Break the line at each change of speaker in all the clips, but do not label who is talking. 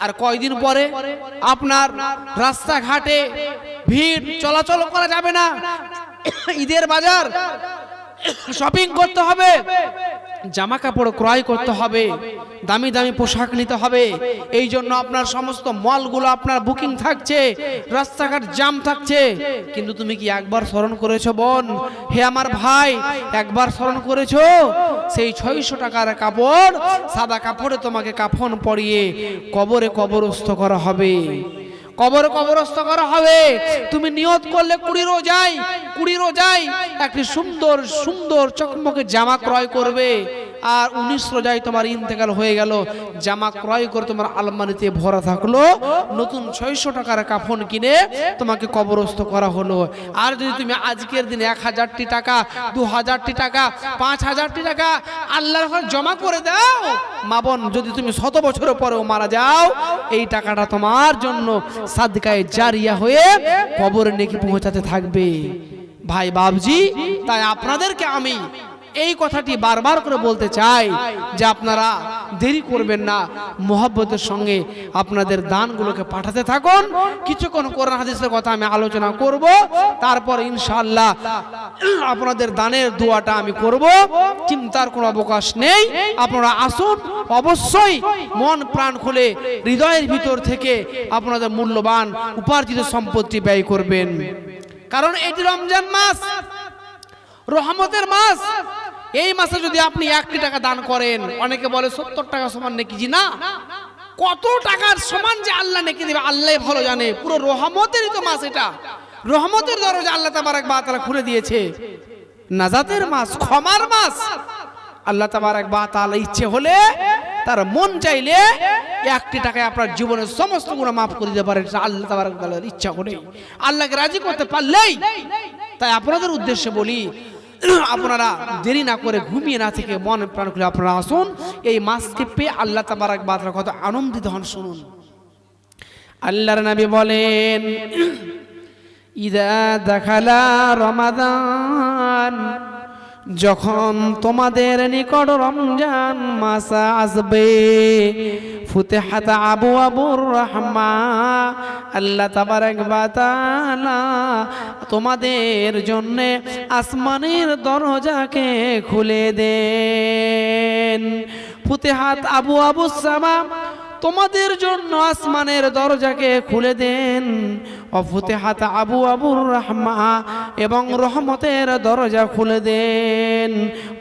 আর কয়দিন পরে আপনার রাস্তাঘাটে ভিড় চলাচল করা যাবে না, ঈদের বাজার শপিং করতে হবে, জামা কাপড় ক্রয় করতে হবে, দামি দামি পোশাক নিতে হবে। এই জন্য আপনার সমস্ত মলগুলো আপনার বুকিং থাকছে, রাস্তাঘাট জাম থাকছে। কিন্তু তুমি কি একবার স্মরণ করেছো বোন, হে আমার ভাই, একবার স্মরণ করেছো সেই 600 টাকার কাপড়, সাদা কাপড়ে তোমাকে কাফন পরিয়ে কবরে কবরস্থ করা হবে, কবরে কবরস্থ করা হবে। তুমি নিয়ত করলে 20 রোজায় একটি সুন্দর সুন্দর চকমকে জামা ক্রয় করবে, আর 19 রোজায় তোমার ইন্তেকাল হয়ে গেল, জামা ক্রয় করে তোমার আলমারিতে ভরা থাকলো, নতুন 600 টাকার কাফন কিনে তোমাকে কবরস্থ করা হলো। আর যদি তুমি আজকের দিনে 1000টি টাকা, 2000টি টাকা, 5000টি টাকা আল্লাহর ঘরে জমা করে দাও, মা বোন, যদি তুমি 100 বছরের পরেও মারা যাও, এই টাকাটা তোমার জন্য সাদকায়ে জারিয়া হয়ে কবরে নেকি পৌঁছাতে থাকবে। ভাই বাবজি, তাই আপনাদেরকে আমি এই কথাটি বারবার করে বলতে চাই যে আপনারা দেরি করবেন না, মোহাব্বতের সঙ্গে আপনাদের দানগুলোকে পাঠাতে থাকুন। কিছুক্ষণ কোরআন হাদিসের কথা আমি আলোচনা করব, তারপর ইনশাআল্লাহ আপনাদের দানের দোয়াটা আমি করব। চিন্তার কোনো অবকাশ নেই, আপনারা আসুন, অবশ্যই মন প্রাণ খুলে হৃদয়ের ভিতর থেকে আপনাদের মূল্যবান উপার্জিত সম্পত্তি ব্যয় করবেন। কারণ এটি রমজান মাস, রহমতের মাস। এই মাসে যদি আপনি 1 টাকা দান করেন, অনেকে বলে 70 টাকা সমান নেকি। জি না, কত টাকার সমান যে আল্লাহ নেকি দেবে আল্লাহই ভালো জানে। পুরো রহমতেরই তো মাস এটা, রহমতের দরজা আল্লাহ তাবারক ওয়া তাআলা খুলে দিয়েছে, নাজাতের মাস, ক্ষমার মাস। আল্লাহ তাবারক ওয়া তাআলা ইচ্ছে হলে, তার মন চাইলে 1 টাকায় আপনার জীবনের সমস্ত গুনাহ মাফ করে দিতে পারে, আল্লাহ তাবারক ওয়া তাআলার ইচ্ছা করে, আল্লাহকে রাজি করতে পারলেই। তাই আপনাদের উদ্দেশ্যে বলি, আপনারা দেরি না করে, ঘুমিয়ে না থেকে মন প্রাণ খুলে আপনারা আসুন। এই মাসকে পেয়ে আল্লাহ তাবারক ওয়া তাআলা কত আনন্দিত হন শুনুন। আল্লাহর নবী বলেন, ইদা দাখালা রমাদান, যখন তোমাদের নিকট রমজান মাস আসবে, ফুতিহাত আবওয়াবুর রাহমা, আল্লাহ তাবারক ওয়া তাআলা তোমাদের জন্য আসমানের দরজাকে খুলে দেন। ফুতিহাত আবওয়াবুস সামা, তোমাদের জন্য আসমানের দরজাকে খুলে দেন। অফুতিহাত আবওয়াবুর রাহমা, এবং রহমতের দরজা খুলে দেন।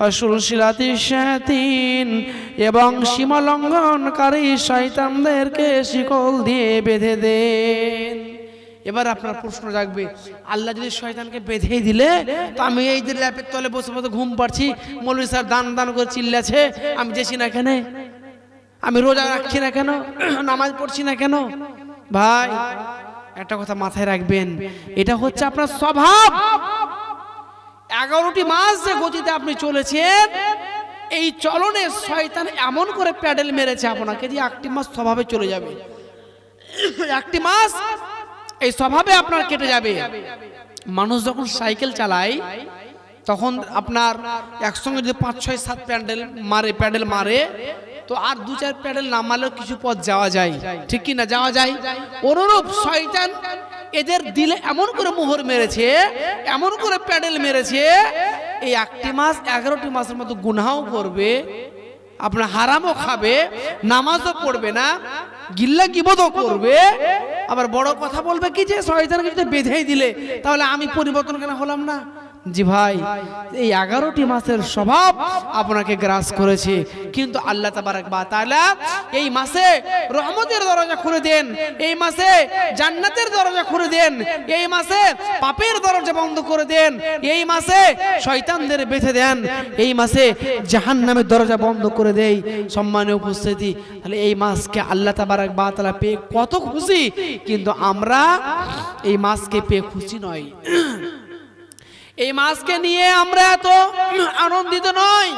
অসুলসিলাতিশ শায়াতিন, এবং সীমা লঙ্ঘনকারী শয়তানদেরকে শিকল দিয়ে বেঁধে দেন। এবার আপনার প্রশ্ন জাগবে, আল্লাহ যদি শয়তানকে বেঁধেই দিলে, তো আমি এই যে ল্যাপের তলে বসে বসে ঘুম পাচ্ছি, মৌলভী সাহেব দান দান করে চিল্লাছে, আমি যেছি না কেন, আমি রোজা রাখছি না কেন, নামাজ পড়ছি না কেন? ভাই, একটা কথা মাথায় রাখবেন, এটা হচ্ছে আপনার স্বভাব। 11টি মাস যে গতিতে আপনি চলেছেন, এই চলনে শয়তান এমন করে প্যাডেল মেরেছে আপনাকে যে 1টি মাস স্বভাবে চলে যাবে, 1টি মাস এই স্বভাবে আপনার কেটে যাবে। মানুষ যখন সাইকেল চালায়, তখন আপনার একসঙ্গে যদি 5, 6, 7 প্যাডেল মারে, তো আর 2-4 প্যাডেল না মারলেও কিছু পথ যাওয়া যায়, ঠিক কি না? যাওয়া যায়। অনুরূপ শয়তান এদের দিলে এমন করে মোহর মেরেছে, এমন করে প্যাডেল মেরেছে, এই 1টি মাস 11টি মাসের মতো গুনাহও করবে, আপনার হারামও খাবে, নামাজও পড়বে না, গিল্লা গিবতও করবে, আবার বড় কথা বলবে কি যে শয়তানকে যদি বেঁধেই দিলে তাহলে আমি পরিবর্তন কেন হলাম না। জি ভাই, এই 11টি মাসের স্বভাব আপনাকে গ্রাস করেছে, কিন্তু আল্লাহ তাবারক ওয়া তাআলা এই মাসে রহমতের দরজা খুলে দেন, এই মাসে জান্নাতের দরজা খুলে দেন, এই মাসে পাপের দরজা বন্ধ করে দেন, এই মাসে শয়তানদের বেঁধে দেন, এই মাসে জাহান্নামের দরজা বন্ধ করে দেই। সম্মানীয় উপস্থিতি, তাহলে এই মাসকে আল্লাহ তাবারক ওয়া তাআলা পেয়ে কত খুশি, কিন্তু আমরা এই মাসকে পেয়ে খুশি নই, এই মাসকে নিয়ে আমরা এত আনন্দিত নই,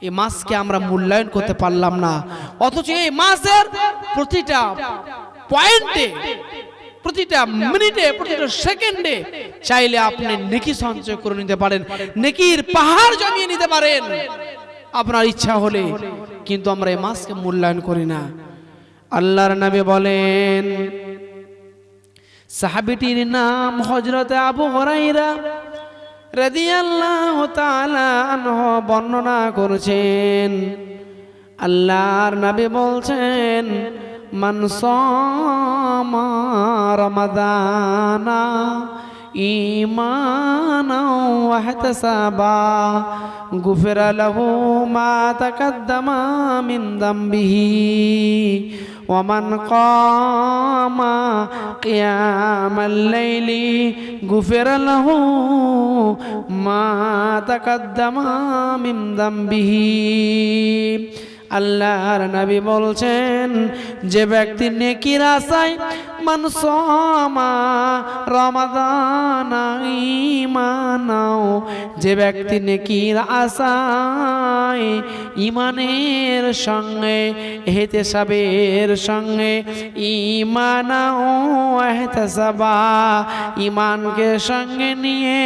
এই মাসকে আমরা মূল্যায়ন করতে পারলাম না। অথচ এই মাসের প্রতিটা পয়েন্টে, প্রতিটা মিনিটে, প্রতিটা সেকেন্ডে চাইলে আপনি নেকি সঞ্চয় করে নিতে পারেন, নেকির পাহাড় জমিয়ে নিতে পারেন আপনার ইচ্ছা হলে, কিন্তু আমরা এই মাসকে মূল্যায়ন করি না। আল্লাহর নবী বলেন, সাহাবীটির নাম হযরত আবু হুরায়রা রাদিয়াল্লাহু তাআলা আনহু বর্ণনা করেছেন। আল্লাহর নবী বলছেন, মান সামা রমাদানা ঈমানাও ওয়া ইহতিসাবা গুফিরা লাহু মা তাকাদ্দামা মিন যামবিহি ওয়া মান কামা কিয়ামাল লাইলি গুফিরা লাহু মা তাকাদ্দামা মিন যামবিহি। আল্লাহর নবী বলছেন, যে ব্যক্তি নেকির আশায় মান সামা রমাদানা ঈমানাও, যে ব্যক্তি নেকির আশায় ঈমানের সঙ্গে ইহতিসাবের সঙ্গে ঈমানাও ইহতিসাবা, ঈমানকে সঙ্গে নিয়ে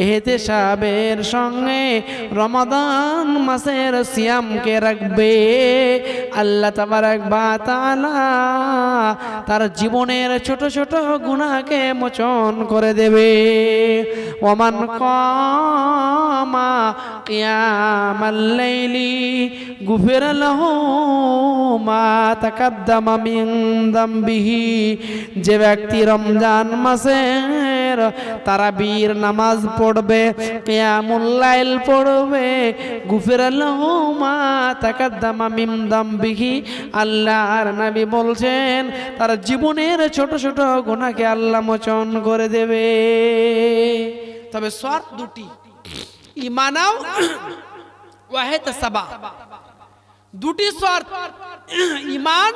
ইহতিসাবের সঙ্গে রমাদান মাসের সিয়ামকে রাখবে, আল্লাহ তাবারক ওয়া তাআলা তার জীবনের ছোট ছোট গুনাহকে মোচন করে দেবে। ওমান কামা কিয়ামাল লাইলি গুফিরা লাহু মা তাকাদ্দামা মিন যামবিহি, যে ব্যক্তি রমজান মাসের তারাবির নামাজ পড়বে, কিয়ামুল লাইল পড়বে, গুফিরা লাহু মা তাকাদ্দামা মিন যামবিহি, আল্লাহর নবী বলছেন তার জীবনের ছোট ছোট গুনাহকে আল্লাহ মোচন করে দেবে। তবে শর্ত দুটি, ঈমানাও ওয়া ইহতিসাবা, দুটি শর্ত, ঈমান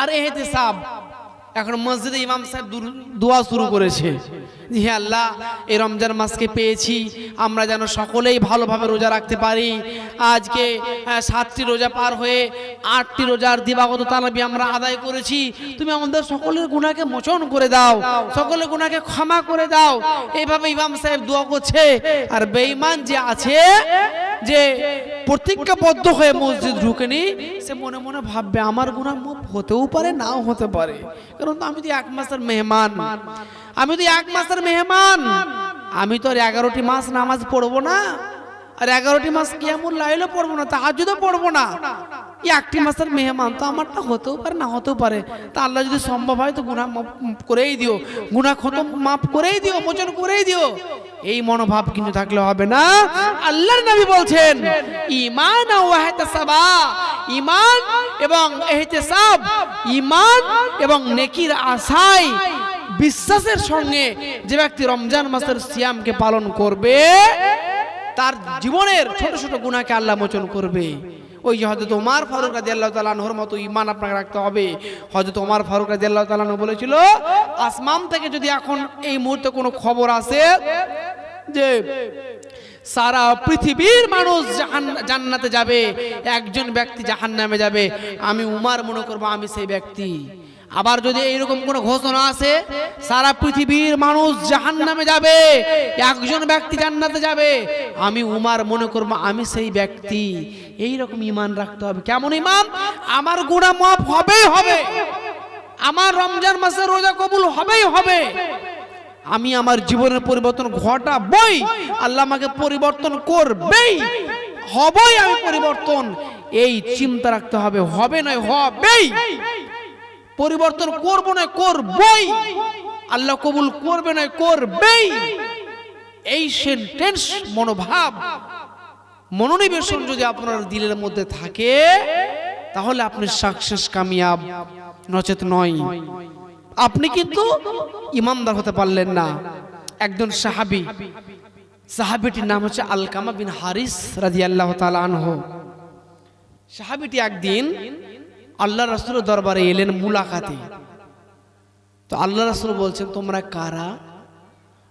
আর ইহতিসাব। এখন মসজিদে ইমাম সাহেব দোয়া শুরু করেছে, হে আল্লাহ এই রমজান মাসকে পেয়েছি, আমরা যেন সকলেই ভালোভাবে রোজা রাখতে পারি। আজকে 7টি রোজা পার হয়ে 8টি রোজার দিবাগত তারাবি আমরা আদায় করেছি, তুমি আমাদের সকলের গুনাহকে মোচন করে দাও, সকলের গুনাহকে ক্ষমা করে দাও। এইভাবে ইমাম সাহেব দোয়া করছে। আর বেঈমান যে আছে, যে প্রতিজ্ঞাবদ্ধ হয়ে মসজিদ ঢুকেনি, সে মনে মনে ভাববে আমার গুনাহ মাফ হতেও পারে নাও হতে পারে, কারণ আমি তো 1 মাসের মেহমান, আমি তো 1 মাসের মেহমান, আমি তো আর 11টি মাস নামাজ পড়বো না, আর 11টি মাস কিয়ামুল লাইলও পড়বো না, তাহাজ্জুদও পড়বো না, একটি মাসের মেহমান, তো আমারটা হতেও পারে না হতেও পারে। তা আল্লাহ যদি সম্ভব হয় তো গুনাহ মাফ করেই দিও, গুনাহ খতম মাফ করেই দিও, মোচন করেই দিও, এই মনোভাব কিন্তু থাকলে হবে না। আল্লাহর নবী বলছেন, ঈমান ওয়া ইহতিসাবা, ঈমান এবং ইহতিসাব, ঈমান এবং নেকির আশায় বিশ্বাসের সঙ্গে যে ব্যক্তি রমজান মাসের সিয়ামকে পালন করবে, তার জীবনের ছোট ছোট গুনাহকে আল্লাহ মোচন করবে। ওই যে হযরত ওমর ফারুক রাদিয়াল্লাহু তাআলা আনহুর মতো ঈমান আপনাকে রাখতে হবে। হযরত ওমর ফারুক রাদিয়াল্লাহু তাআলা আনহু বলেছিল, আসমান থেকে যদি এখন এই মুহূর্তে কোনো খবর আসে যে সারা পৃথিবীর মানুষ জান্নাতে যাবে, একজন ব্যক্তি জাহান্নামে যাবে, আমি উমর মনে করব আমি সেই ব্যক্তি। আবার যদি এইরকম কোনো ঘোষণা আসে সারা পৃথিবীর মানুষ জাহান্নামে যাবে, একজন ব্যক্তি জান্নাতে যাবে, আমি উমর মনে করব আমি সেই ব্যক্তি। এই রকম ঈমান রাখতে হবে। কেমন ঈমান? আমার গুনাহ মাফ হবেই হবে, আমার রমজান মাসের রোজা কবুল হবেই হবে, আমি আমার জীবনের পরিবর্তন ঘটাবই, আল্লাহ আমাকে পরিবর্তন করবেই, হবেই আমি পরিবর্তন, এই চিন্তা রাখতে হবে। হবে নয় হবেই, পরিবর্তন করব না করবই, আল্লাহ কবুল করবে না করবেই, এই সেন্টেন্স মনোভাব মনোনিবেশন যদি আপনার দিলের মধ্যে থাকে, তাহলে আপনি সাকসেস কামিয়াব, নচেত নয়। আপনি কিন্তু ইমানদার হতে পারলেন না। একজন সাহাবী, সাহাবীটির নাম হচ্ছে আলকামা বিন হারিস রাদিয়াল্লাহু তাআলা আনহু। সাহাবীটি একদিন আল্লাহ রাসূলের দরবারে এলেন মুলাকাতে। তো আল্লাহ রাসূল বলছেন, তোমরা কারা?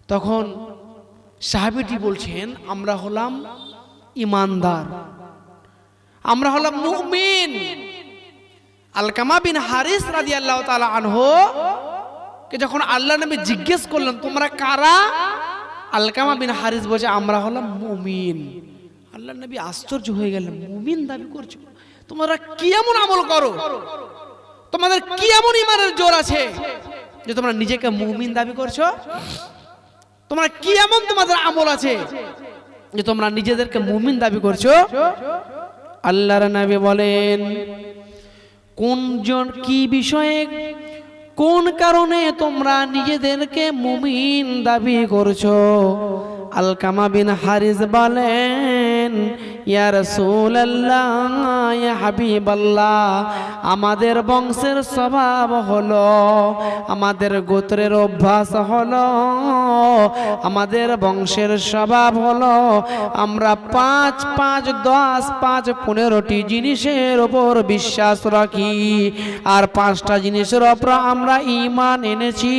তখন সাহাবীটি বলছেন, আমরা হলাম ইমানদার, আমরা হলাম মুমিন। আলকামা বিন হারিস রাদিয়াল্লাহু তাআলা আনহু কে যখন আল্লাহ নবী জিজ্ঞেস করলেন তোমরা কারা, আলকামা বিন হারিস বলছে আমরা হলাম মুমিন। আল্লাহ নবী আশ্চর্য হয়ে গেলেন, মুমিন দাবি করছো, তোমরা কি এমন আমল করো? তোমাদের কি এমন ইমানের জোর আছে যে তোমরা নিজেকে মুমিন দাবি করছো? তোমরা কি এমন তোমাদের আমল আছে যে তোমরা নিজেদেরকে মুমিন দাবি করছো? আল্লাহর নবী বলেন, কোনজন কি বিষয়ে কোন কারণে তোমরা নিজেদেরকে মুমিন দাবি করছো? আলকামা বিন হারিস বলেন, ইয়া রাসূলুল্লাহ, ইয়া হাবিবাল্লাহ, আমাদের বংশের স্বভাব হলো, আমাদের গোত্রের অভ্যাস হলো, আমাদের বংশের স্বভাব হলো, আমরা 5, 5, 10, 5, 15টি জিনিসের উপর বিশ্বাস রাখি, আর 5টা জিনিসের উপর আমরা ঈমান এনেছি,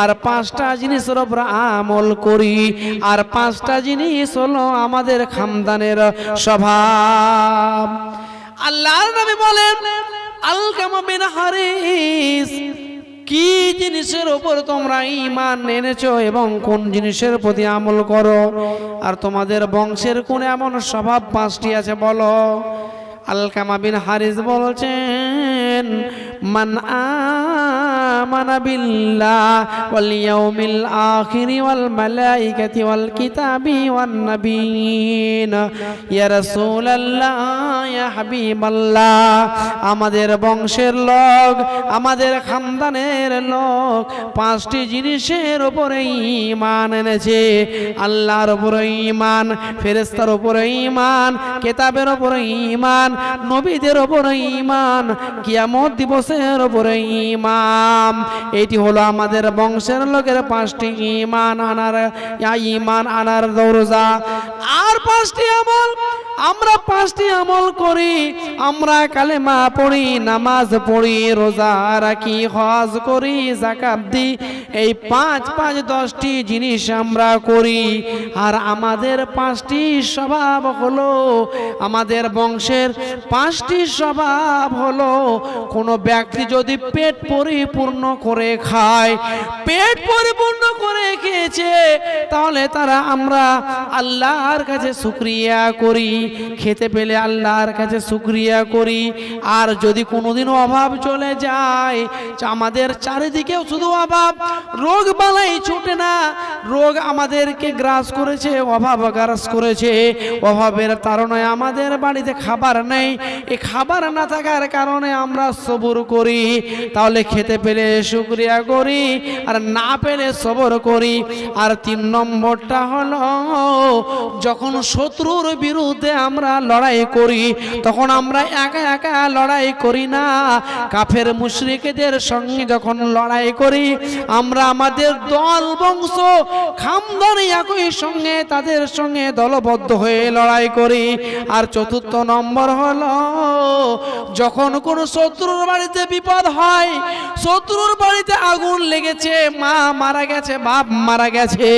আর 5টা জিনিসের উপর আমল করি, আর 5টা জিনিস হলো আমাদের খানদানের স্বভাব। আল্লাহর নবী বলেন, আলকামা বিন হারিস, কি জিনিসের উপর তোমরা ঈমান এনেছো এবং কোন জিনিসের প্রতি আমল করো, আর তোমাদের বংশের কোন এমন স্বভাব 5টি আছে বলো? আলকামা বিন হারিস বলছেন, মান আমানা বিল্লাহ ওয়াল ইয়াউমিল আখির ওয়াল মালাইকাতি ওয়াল কিতাবি ওয়ান নাবিয়িন। ইয়া রাসূলুল্লাহ, ইয়া হাবিবাল্লাহ, আমাদের বংশের লোক, আমাদের খানদানের লোক 5টি জিনিসের উপরে ঈমান এনেছে। আল্লাহর উপরে ঈমান, ফেরেশতার উপরে ঈমান, কিতাবের উপরে ঈমান, নবীদের উপরে ঈমান, কিয়ামত দিবসের উপরে ঈমান। এটি হলো আমাদের বংশের লোকের 5টি ঈমান আনার দরজা। আর 5টি আমল, আমরা 5টি আমল করি, আমরা কালেমা পড়ি, নামাজ পড়ি, রোজা রাখি, হজ করি, যাকাত দিই, এই 5, 5, 10টি জিনিস আমরা করি। আর আমাদের 5টি স্বভাব হলো, আমাদের বংশের 5টি স্বভাব হলো, কোনো ব্যক্তি যদি পেট পরিপূর্ণ করে খায়, পেট পরিপূর্ণ করে খেয়েছে, তাহলে আমরা আল্লাহর কাছে শুকরিয়া করি, খেতে পেলে আল্লাহর কাছে শুকরিয়া করি। আর যদি কোনোদিনও অভাব চলে যায়, আমাদের চারিদিকেও শুধু অভাব, রোগ বালাই ছুটে না, রোগ আমাদেরকে গ্রাস করেছে, অভাব গ্রাস করেছে, অভাবের কারণে আমাদের বাড়িতে খাবার নেই, এই খাবার না থাকার কারণে আমরা সবর করি, তাহলে খেতে পেলে শুকরিয়া করি, আর না পেলে সবর করি। আর 3 নম্বরটা হলো, যখন শত্রুর বিরুদ্ধে আমরা লড়াই করি, তখন আমরা একা একা লড়াই করি না, কাফের মুশরিকদের সঙ্গে যখন লড়াই করি, আমরা আমাদের দল, বংশ, খানদান একই সঙ্গে তাদের সঙ্গে দলবদ্ধ হয়ে লড়াই করি। আর 4র্থ নম্বর হলো, যখন কোন শত্রুর বাড়িতে বিপদ হয়, শত্রুর বাড়িতে আগুন লেগেছে, মা মারা গেছে, বাপ মারা গেছে,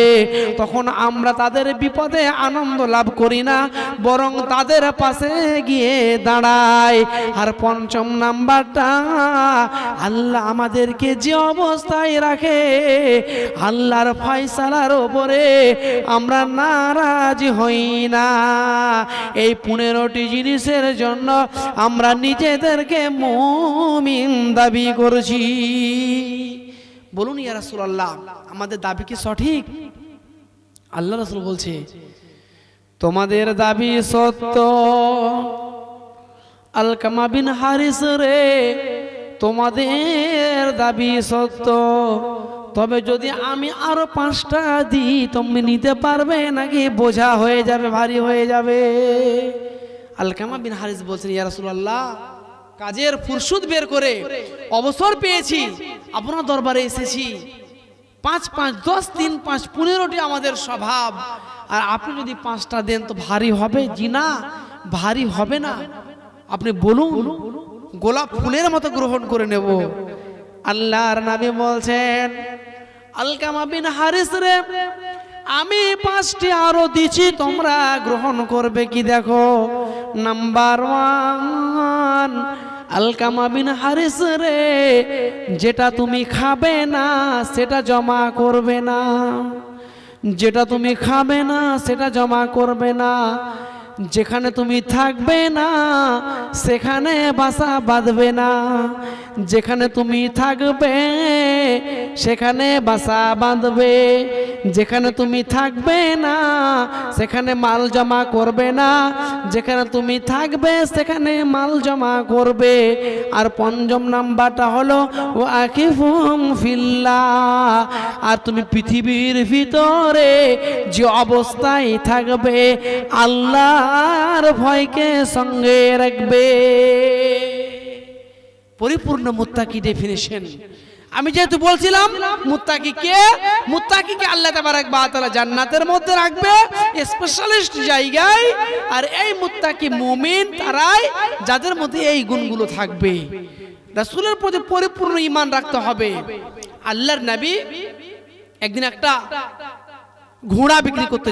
তখন আমরা তাদের বিপদে আনন্দ লাভ করি না, বরং তাদের পাশে গিয়ে দাঁড়াই। আর 5ম নাম্বারটা, আল্লাহ আমাদেরকে যে অবস্থায় রাখে, আল্লাহর ফয়সালার উপরে আমরা নারাজ হই না। এই 15টি জিনিসের জন্য আমরা নিজেদেরকে মুমিন দাবি করছি। বলুন ইয়া রাসূলুল্লাহ, আমাদের দাবি কি সঠিক? আল্লাহ রাসূল বলছে, তোমাদের দাবি সত্য। আলকামা বিন হারিস রে, তোমাদের দাবি সত্য, তবে যদি আমি আরো 5টা দিই, তুমি নিতে পারবে নাকি বোঝা হয়ে যাবে, ভারী হয়ে যাবে? আলকামা বিন হারিস বলছেন, ইয়া রাসূলুল্লাহ, কাজের ফুরসত বের করে অবসর পেয়েছি, আপনার দরবারে এসেছি, 5, 5, 10, 3, 5, 15টি আমাদের স্বভাব, আর আপনি যদি 5টা দেন তো ভারী হবে? জি না, ভারী হবে না, আপনি বলুন, গোলাপ ফুলের মতো গ্রহণ করে নেব। আল্লাহর নবী বলছেন, আলকামা বিন হারিস রে, আমি 5টি আরো দিচ্ছি, তোমরা গ্রহণ করবে কি? দেখো, নাম্বার 1, আলকামা বিন হারিস রে, যেটা তুমি খাবে না সেটা জমা করবে না, যেটা তুমি খাবে না সেটা জমা করবে না, যেখানে তুমি থাকবে না সেখানে বাসা বাঁধবে না, যেখানে তুমি থাকবে সেখানে বাসা বাঁধবে, যেখানে তুমি থাকবে না সেখানে মাল জমা করবে না, যেখানে তুমি থাকবে সেখানে মাল জমা করবে। আর পঞ্চম নাম্বারটা হলো ও আকিফুম ফিল্লাহ, আর তুমি পৃথিবীর ভিতরে যে অবস্থায় থাকবে আল্লাহর ভয়কে সঙ্গে রাখবে। পরিপূর্ণ মুত্তাকি ডেফিনিশন। আমি যেহেতু বলছিলাম মুত্তাকিকে আল্লাহ তাবারক ওয়া তাআলা জান্নাতের মধ্যে রাখবে স্পেশালিস্ট জায়গায়। আর এই মুত্তাকি মুমিন তারাই যাদের মধ্যে এই গুণগুলো থাকবে। রাসূলের প্রতি পরিপূর্ণ ঈমান রাখতে হবে। আল্লাহর নবী একদিন একটা ঘোড়া বিক্রি করতে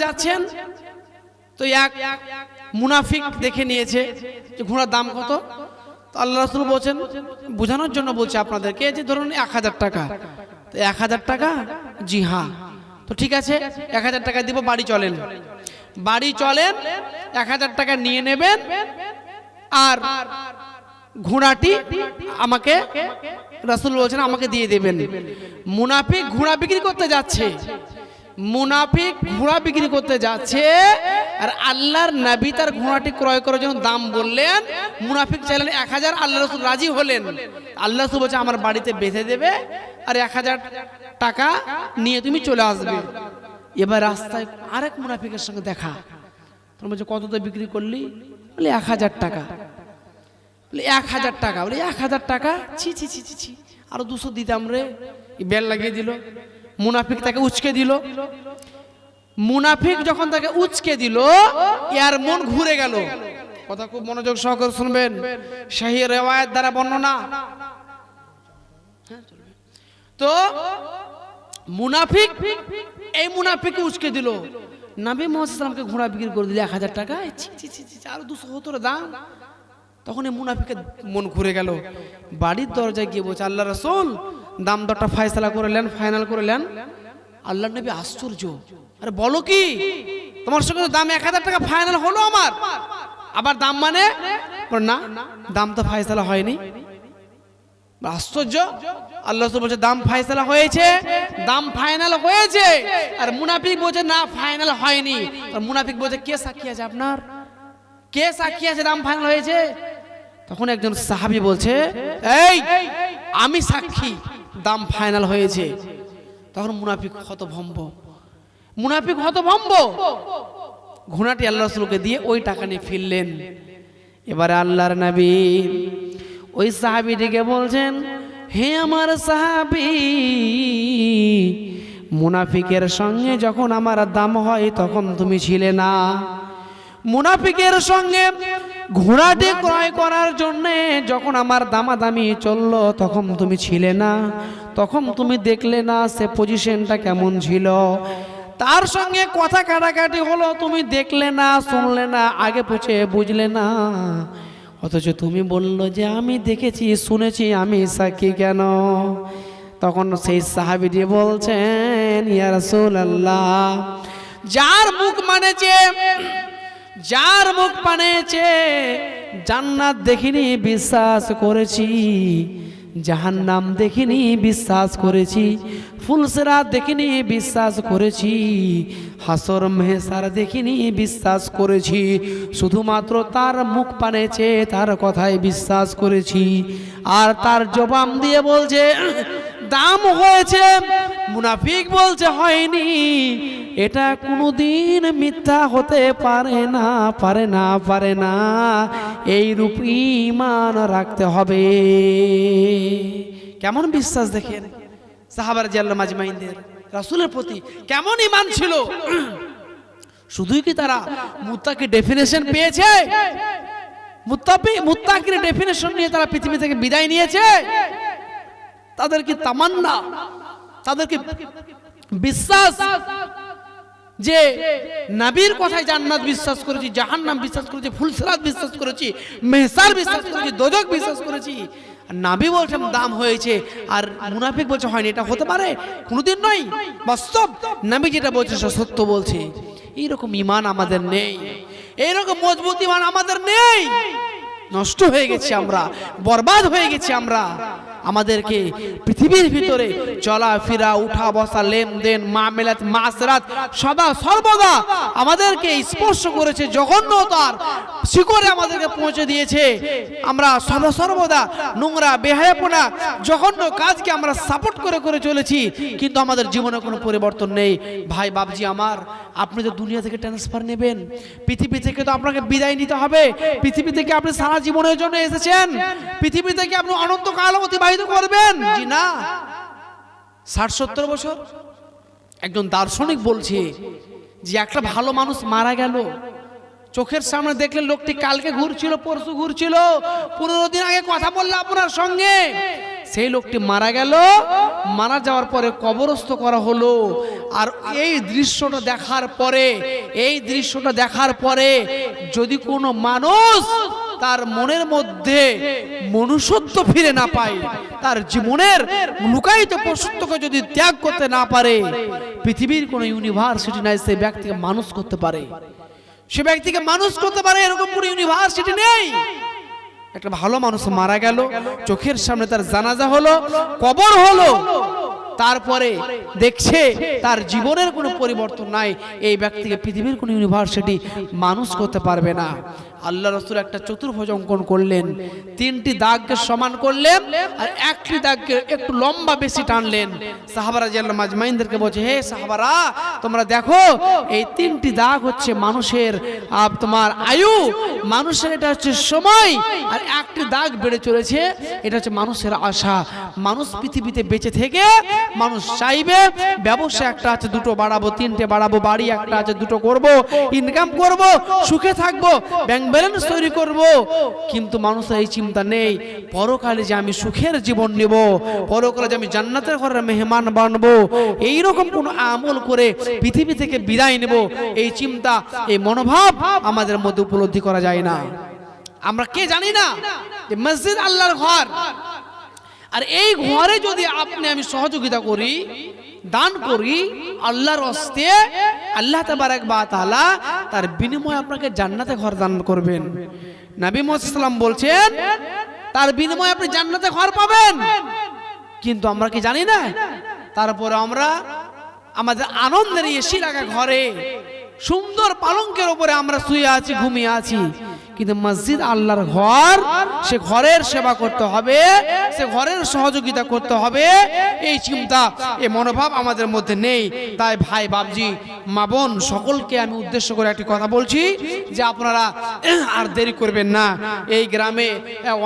যাচ্ছেন, তো এক মুনাফিক দেখে নিয়েছে যে ঘোড়ার দাম কত। তো আল্লাহ রাসূল বলছেন, বোঝানোর জন্য বলছে আপনাদেরকে, যে ধরুন 1000 টাকা। তো 1000 টাকা? জি হ্যাঁ। তো ঠিক আছে 1000 টাকা দিব, বাড়ি চলেন 1000 টাকা নিয়ে নেবেন, আর ঘোড়াটি আমাকে, রাসূল বলছেন আমাকে দিয়ে দেবেন। মুনাফিক ঘোড়া বিক্রি করতে যাচ্ছে, আর আল্লাহর নবী তার ঘোড়াটি ক্রয় করার জন্য দাম বললেন। মুনাফিক চাইলেন 1000, আল্লাহ রাসূল রাজি হলেন। আল্লাহ রাসূল বলছে আমার বাড়িতে বেঁধে দেবে, আর 1000 টাকা নিয়ে তুমি চলে আসবে। এবার রাস্তায় আরেক মুনাফিকের সঙ্গে দেখা, তোমরা বলছে কততে বিক্রি করলি? বলে 1000 টাকা। বলে 1000 টাকা? বলে 1000 টাকা? ছি ছি ছি ছি, আরো 200 দিতাম রে। বেল লাগিয়ে দিল। মুনাফিক তাকে উচকে দিল। মুনাফিক যখন তাকে উচকে দিল, এর মন ঘুরে গেল। কথা খুব মনোযোগ সহকারে শুনবেন, সহিহ রিওয়ায়াত দ্বারা বর্ণনা। তো মুনাফিক এই মুনাফিককে উচকে দিল। নবী মুহাম্মদ সাল্লাল্লাহু আলাইহি ওয়াসাল্লামকে ঘোড়া বিক্রি করে দিল 1000 টাকা। ছি ছি ছি, আরো 200 হতো দাম। তখন এই মুনাফিকের মন ঘুরে গেল। বাড়ির দরজায় গিয়ে বলছে, আল্লাহ রাসূল দাম দরটা ফায়সালা করলেন, ফাইনাল করলেন। আল্লাহর নবী আশ্চর্য, আরে বলো কি, তোমার সঙ্গে দাম 1000 টাকা ফাইনাল হলো আমার, আবার দাম মানে? না, দাম তো ফায়সালা হয়নি। আশ্চর্য। আল্লাহ রাসূল বলছে দাম ফায়সালা হয়েছে, দাম ফাইনাল হয়েছে। আর মুনাফিক বলছে না ফাইনাল হয়নি। আর মুনাফিক বলছে কে সাক্ষী আছে আপনার? কে সাক্ষী আছে দাম ফাইনাল হয়েছে? তখন একজন সাহাবী বলছে, এই আমি সাক্ষী দাম ফাইনাল হয়েছে। তখন মুনাফিক হতভম্ব। ঘোড়াটি আল্লাহ রাসূলকে দিয়ে ওই টাকা নিয়ে ফিরলেন। এবারে আল্লাহর নবী ওই সাহাবীটিকে বলছেন, হে আমার সাহাবী, মুনাফিকের সঙ্গে যখন আমার দাম হয় তখন তুমি ছিলে না। মুনাফিকের সঙ্গে ঘোড়াটি ক্রয় করার জন্য যখন আমার দামাদামি চললো তখন তুমি ছিলে না, তখন তুমি দেখলে না সে পজিশনটা কেমন ছিল। তার সঙ্গে কথা কাটাকাটি হলো, তুমি দেখলে না, শুনলে না, আগে পৌঁছে বুঝলে না। অথচ তুমি বললো যে আমি দেখেছি, শুনেছি, আমি সাক্ষী কেন? তখন সেই সাহাবীটি বলছেন, ইয়া রাসূলুল্লাহ, যার মুখ মানেছে জান্নাত দেখিনি বিশ্বাস করেছি, জাহান্নাম দেখিনি বিশ্বাস করেছি, ফুলসিরাত দেখিনি বিশ্বাস করেছি, হাসর মেহসার দেখিনি বিশ্বাস করেছি, শুধুমাত্র তার মুখ পানেছে, তার কথায় বিশ্বাস করেছি। আর তার জবাব দিয়ে বলছে দাম হয়েছে। মুনাফিক বলছে হয়নি। এটা কোনোদিন মিথ্যা হতে পারে না। এই রূপ ঈমান রাখতে হবে। কেমন বিশ্বাস দেখেন সাহাবা রাদিয়াল্লাহু আজমাইনদের রাসূলের প্রতি, কেমন ঈমান ছিল। শুধুই কি তারা মুত্তাকি ডেফিনেশন পেয়েছে? মুত্তাকির ডেফিনেশন নিয়ে তারা পৃথিবী থেকে বিদায় নিয়েছে? তাদের কি তামান্না, তাদের কি বিশ্বাস যে নবীর কথায় জান্নাত বিশ্বাস করেছি, জাহান্নাম বিশ্বাস করেছি, ফুলসিরাত বিশ্বাস করেছি, মেহসার বিশ্বাস করেছি, দোজখ বিশ্বাস করেছি, নাবী বলছেন দাম হয়েছে, আর মুনাফিক বলছে হয়নি। এটা হতে পারে? কোনোদিন নয়। বাস্তব নবী যেটা বলছে সে সত্য বলছে। এইরকম ঈমান আমাদের নেই, এইরকম মজবুত ঈমান আমাদের নেই। নষ্ট হয়ে গেছি আমরা, বরবাদ হয়ে গেছি আমরা। আমাদেরকে পৃথিবীর ভিতরে চলাফেরা, উঠা বসা, লেনদেন, মামলাত, মাসরাত সদা সর্বদা আমাদেরকে স্পর্শ করেছে, জঘন্যতার শিখরে আমাদেরকে পৌঁছে দিয়েছে। আমরা সদা সর্বদা নোংরা, বেহায়াপনা, জঘন্য কাজকে আমরা সাপোর্ট করে করে চলেছি, কিন্তু আমাদের জীবনে কোনো পরিবর্তন নেই। ভাই বাবজি আমার, আপনি তো দুনিয়া থেকে ট্রান্সফার নেবেন, পৃথিবী থেকে তো আপনাকে বিদায় নিতে হবে। পৃথিবী থেকে আপনি সারা জীবনের জন্য এসেছেন, পৃথিবী থেকে আপনি অনন্তকাল অতিবাহিত করবেন। জি না, 60-70 বছর। একজন দার্শনিক বলছে যে একটা ভালো মানুষ মারা গেল, চোখের সামনে দেখলে লোকটি কালকে ঘুরছিল, পরশু ঘুরছিল, 15 দিন আগে কথা বললো আপনার সঙ্গে, সেই লোকটি মারা গেল। মারা যাওয়ার পরে কবরস্থ করা হলো। আর এই দৃশ্যটা দেখার পরে যদি কোনো মানুষ তার মনের মধ্যে মনুষ্যত্ব ফিরে না পায়, তার জীবনের লুকায়িত পশুত্বকে যদি ত্যাগ করতে না পারে, পৃথিবীর কোনো ইউনিভার্সিটি নাই সেই ব্যক্তিকে মানুষ করতে পারে। সে ব্যক্তিকে মানুষ করতে পারে এরকম কোনো ইউনিভার্সিটি নেই। একটা ভালো মানুষ মারা গেল, চোখের সামনে তার জানাজা হলো, কবর হলো, তারপরে দেখছে তার জীবনের কোনো পরিবর্তন নাই, এই ব্যক্তিকে পৃথিবীর কোনো ইউনিভার্সিটি মানুষ করতে পারবে না। আল্লাহ রাসূল একটা চতুর্ভুজ অঙ্কন করলেন, 3টি দাগকে সমান করলেন, আর একটি দাগকে একটু লম্বা বেশি টানলেন। সাহাবারা রাদিয়াল্লাহু আজমাইনদেরকে বলছে, হে সাহাবারা, তোমরা দেখো এই 3টি দাগ হচ্ছে মানুষের তোমার আয়ু, মানুষের এটা হচ্ছে সময়, আর একটি দাগ বেড়ে চলেছে, এটা হচ্ছে মানুষের আশা। মানুষ পৃথিবীতে বেঁচে থেকে মানুষ চাইবে ব্যবসা একটা আছে, 2টো বাড়াবো, 3টে বাড়াবো, বাড়ি একটা আছে, 2টো করব, ইনকাম করব, সুখে থাকবো, ব্যাংক ব্যালেন্স তৈরি করব। কিন্তু মানুষের এই চিন্তা নেই পরকালে যে আমি সুখের জীবন নেব, পরকালে যে আমি জান্নাতের ঘরের মেহমান বানবো, এইরকম কোন আমল করে পৃথিবী থেকে বিদায় নেব, এই চিন্তা, এই মনোভাব আমাদের মধ্যে উপলব্ধি করা যায় না। আমরা কে জানি না যে মসজিদ আল্লাহর ঘর, আর এই ঘরে যদি আপনি আমি সহযোগিতা করি, দান করি আল্লাহর হস্তে, আল্লাহ তাবারক ওয়া তাআলা তার বিনিময়ে আপনাকে জান্নাতে ঘর দান করবেন। নবী মুহাম্মদ সাল্লাল্লাহু আলাইহি ওয়াসাল্লাম বলছেন তার বিনিময়ে আপনি জান্নাতে ঘর পাবেন। কিন্তু আমরা কি জানি না? তারপরে আমরা আমাদের আনন্দের এসি লাগা ঘরে সুন্দর পালঙ্কের উপরে আমরা শুয়ে আছি, ঘুমিয়ে আছি, কিন্তু মসজিদ আল্লাহর ঘর, সে ঘরের সেবা করতে হবে, সে ঘরের সহযোগিতা করতে হবে, এই চিন্তা, এই মনোভাব আমাদের মধ্যে নেই। তাই ভাই বাবজি, মা বোন সকলকে আমি উদ্দেশ্য করে একটি কথা বলছি যে আপনারা আর দেরি করবেন না। এই গ্রামে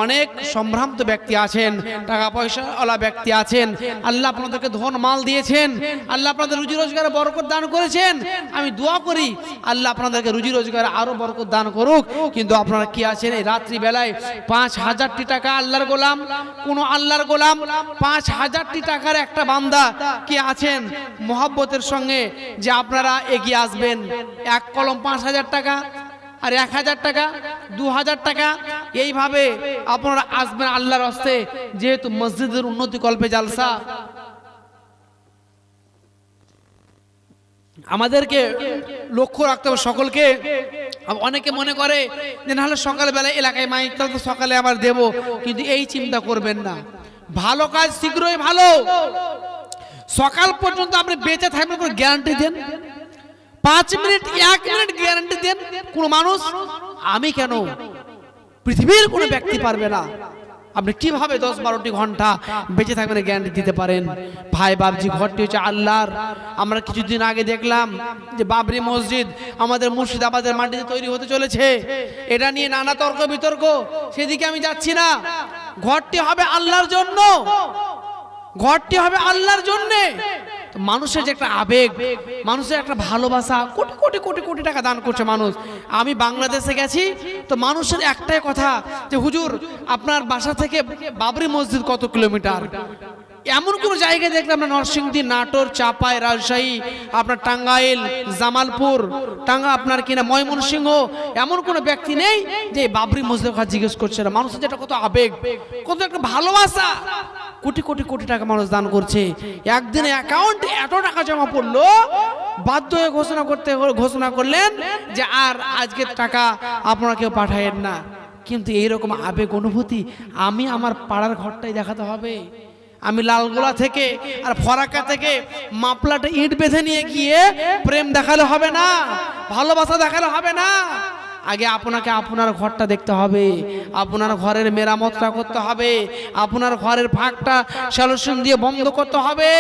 অনেক সম্ভ্রান্ত ব্যক্তি আছেন, টাকা পয়সাওয়ালা ব্যক্তি আছেন, আল্লাহ আপনাদেরকে ধন মাল দিয়েছেন, আল্লাহ আপনাদের রুজি রোজগারে বরকত দান করেছেন। আমি দোয়া করি আল্লাহ আপনাদেরকে রুজি রোজগারে আরো বরকত দান করুক। কিন্তু আপনারা কি আছেন এই রাত্রি বেলায় 5000টি টাকা আল্লাহর গোলাম, কোন আল্লাহর গোলাম 5000টি টাকার একটা বান্দা কি আছেন মোহাব্বতের সঙ্গে যে আপনারা এগিয়ে আসবেন, এক কলম 5000 টাকা আর 1000 টাকা, 2000 টাকা, এইভাবে আপনারা আসবেন আল্লাহর হস্তে। যেহেতু মসজিদের উন্নতি কল্পে জালসা, আমাদেরকে লক্ষ্য রাখতে হবে সকলকে। অনেকে মনে করে যে নাহলে সকালবেলা এলাকায় মাইক তো সকালে আবার দেব, কিন্তু এই চিন্তা করবেন না। ভালো কাজ শীঘ্রই ভালো, সকাল পর্যন্ত আপনি বেঁচে থাকবেন কোনো গ্যারান্টি দেন? 5 মিনিট 1 মিনিট গ্যারান্টি দেন কোন মানুষ? আমি কেন, পৃথিবীর কোনো ব্যক্তি পারবে না। আপনি কিভাবে 10-12টি ঘন্টা বেঁচে থাকবেন গ্যারান্টি দিতে পারেন? ভাই বাবজি, ঘরটি হচ্ছে আল্লাহর। আমরা কিছুদিন আগে দেখলাম যে বাবরি মসজিদ আমাদের মুর্শিদাবাদের মাটিতে তৈরি হতে চলেছে, এটা নিয়ে নানা তর্ক বিতর্ক, সেদিকে আমি যাচ্ছি না। ঘরটি হবে আল্লাহর জন্য, ঘরটি হবে আল্লাহর জন্য। মানুষের যে একটা আবেগ, মানুষের একটা ভালোবাসা, কোটি কোটি কোটি কোটি টাকা দান করছে মানুষ। আমি বাংলাদেশে গেছি তো মানুষের একটাই কথা যে হুজুর আপনার বাসা থেকে বাবরি মসজিদ কত কিলোমিটার? এমন কোন জায়গায় দেখলে আমরা নরসিংদী, নাটোর, চাপাই, রাজশাহী, আপনার টাঙ্গাইল, জামালপুর, আপনার কিনা ময়মনসিংহ, এমন কোন ব্যক্তি নেই যে বাবরি মসজিদের কথা জিজ্ঞেস করছে না। মানুষের যেটা কত আবেগ, কত একটা ভালোবাসা, কোটি কোটি কোটি টাকা মানুষ দান করছে। একদিনে অ্যাকাউন্টে এত টাকা জমা পড়লো, বাধ্য হয়ে ঘোষণা করলেন যে আর আজকের টাকা আপনারা কেউ পাঠায়েন না। কিন্তু এইরকম আবেগ অনুভূতি আমি আমার পাড়ার ঘরটাই দেখাতে হবে। আমি লালগোলা থেকে আর ফরাক্কা থেকে মাপলাটা ইট বেঁধে নিয়ে গিয়ে প্রেম দেখালে হবে না, ভালোবাসা দেখালে হবে না। আগে আপনাকে আপনার ঘরটা দেখতে হবে, আপনার ঘরের মেরামতটা করতে হবে, আপনার ঘরের ফাঁকটা সলিউশন দিয়ে বন্ধ করতে হবে।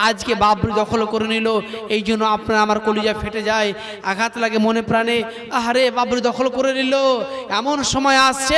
আজকে বাবরি দখল করে নিল, এই জন্য আপনার আমার কলিজা ফেটে যায়, আঘাত লাগে মনে প্রাণে। আরে বাবরি দখল করে নিল, এমন সময় আসছে